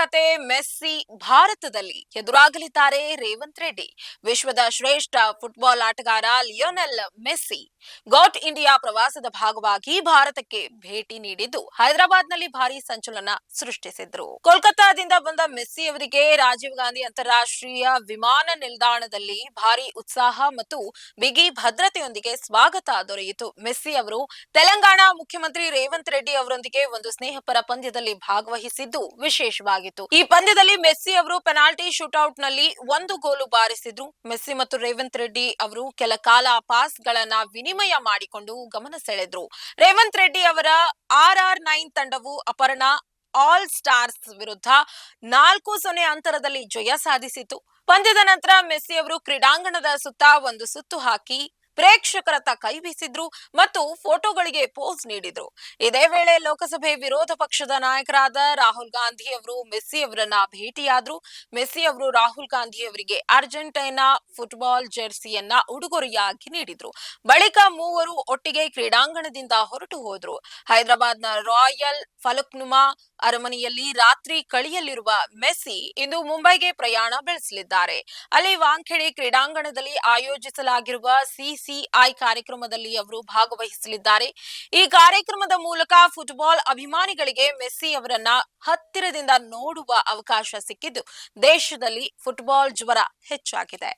ಖ್ಯಾತೆ Messi ಭಾರತದಲ್ಲಿ ಎದುರಾಗಲಿದ್ದಾರೆ ರೇವಂತ್ ರೆಡ್ಡಿ. ವಿಶ್ವದ ಶ್ರೇಷ್ಠ ಫುಟ್ಬಾಲ್ ಆಟಗಾರ ಲಿಯೋನೆಲ್ ಮೆಸ್ಸಿ ಗಾಟ್ ಇಂಡಿಯಾ ಪ್ರವಾಸದ ಭಾಗವಾಗಿ ಭಾರತಕ್ಕೆ ಭೇಟಿ ನೀಡಿದ್ದು ಹೈದರಾಬಾದ್ನಲ್ಲಿ ಭಾರಿ ಸಂಚಲನ ಸೃಷ್ಟಿಸಿದ್ರು. ಕೋಲ್ಕತ್ತಾದಿಂದ ಬಂದ ಮೆಸ್ಸಿ ಅವರಿಗೆ ರಾಜೀವ್ ಗಾಂಧಿ ಅಂತಾರಾಷ್ಟ್ರೀಯ ವಿಮಾನ ನಿಲ್ದಾಣದಲ್ಲಿ ಭಾರಿ ಉತ್ಸಾಹ ಮತ್ತು ಬಿಗಿ ಭದ್ರತೆಯೊಂದಿಗೆ ಸ್ವಾಗತ ದೊರೆಯಿತು. ಮೆಸ್ಸಿ ಅವರು ತೆಲಂಗಾಣ ಮುಖ್ಯಮಂತ್ರಿ ರೇವಂತ್ ರೆಡ್ಡಿ ಅವರೊಂದಿಗೆ ಒಂದು ಸ್ನೇಹಪರ ಪಂದ್ಯದಲ್ಲಿ ಭಾಗವಹಿಸಿದ್ದು ವಿಶೇಷವಾಗಿತ್ತು. ಈ ಪಂದ್ಯದಲ್ಲಿ ಮೆಸ್ಸಿ ಅವರು ಪೆನಾಲ್ಟಿ ಶೂಟ್ಔಟ್ ನಲ್ಲಿ ಒಂದು ಗೋಲು ಬಾರಿಸಿದ್ರು. ಮೆಸ್ಸಿ ಮತ್ತು ರೇವಂತ್ ರೆಡ್ಡಿ ಅವರು ಕೆಲ ಕಾಲ ಪಾಸ್ ಗಳನ್ನ ವಿನಿಮಯ ಮಾಡಿಕೊಂಡು ಗಮನ ಸೆಳೆದ್ರು. ರೇವಂತ್ ರೆಡ್ಡಿ ಅವರ RR9 ತಂಡವು ಅಪರ್ಣ ಆಲ್ ಸ್ಟಾರ್ಸ್ ವಿರುದ್ಧ 4-0 ಅಂತರದಲ್ಲಿ ಜಯ ಸಾಧಿಸಿತು. ಪಂದ್ಯದ ನಂತರ ಮೆಸ್ಸಿ ಅವರು ಕ್ರೀಡಾಂಗಣದ ಸುತ್ತ ಒಂದು ಸುತ್ತು ಹಾಕಿ ಪ್ರೇಕ್ಷಕರತ್ತ ಕೈ ಬೀಸಿದ್ರು ಮತ್ತು ಫೋಟೋಗಳಿಗೆ ಪೋಸ್ ನೀಡಿದ್ರು. ಇದೇ ವೇಳೆ ಲೋಕಸಭೆ ವಿರೋಧ ಪಕ್ಷದ ನಾಯಕರಾದ ರಾಹುಲ್ ಗಾಂಧಿ ಅವರು ಮೆಸ್ಸಿ ಅವರನ್ನ ಭೇಟಿಯಾದ್ರು. ಮೆಸ್ಸಿ ಅವರು ರಾಹುಲ್ ಗಾಂಧಿ ಅವರಿಗೆ ಅರ್ಜೆಂಟೈನಾ ಫುಟ್ಬಾಲ್ ಜೆರ್ಸಿಯನ್ನ ಉಡುಗೊರೆಯಾಗಿ ನೀಡಿದ್ರು. ಬಳಿಕ ಮೂವರು ಒಟ್ಟಿಗೆ ಕ್ರೀಡಾಂಗಣದಿಂದ ಹೊರಟು ಹೋದ್ರು. ಹೈದರಾಬಾದ್ನ ರಾಯಲ್ ಫಲಕ್ನುಮಾ ಅರಮನೆಯಲ್ಲಿ ರಾತ್ರಿ ಕಳೆಯಲಿರುವ ಮೆಸ್ಸಿ ಇಂದು ಮುಂಬೈಗೆ ಪ್ರಯಾಣ ಬೆಳೆಸಲಿದ್ದಾರೆ. ಅಲ್ಲಿ ವಾಂಖೆಡೆ ಕ್ರೀಡಾಂಗಣದಲ್ಲಿ ಆಯೋಜಿಸಲಾಗಿರುವ CCI ಕಾರ್ಯಕ್ರಮದಲ್ಲಿ ಅವರು ಭಾಗವಹಿಸಲಿದ್ದಾರೆ. ಈ ಕಾರ್ಯಕ್ರಮದ ಮೂಲಕ ಫುಟ್ಬಾಲ್ ಅಭಿಮಾನಿಗಳಿಗೆ ಮೆಸ್ಸಿ ಅವರನ್ನ ಹತ್ತಿರದಿಂದ ನೋಡುವ ಅವಕಾಶ ಸಿಕ್ಕಿದ್ದು ದೇಶದಲ್ಲಿ ಫುಟ್ಬಾಲ್ ಜ್ವರ ಹೆಚ್ಚಾಗಿದೆ.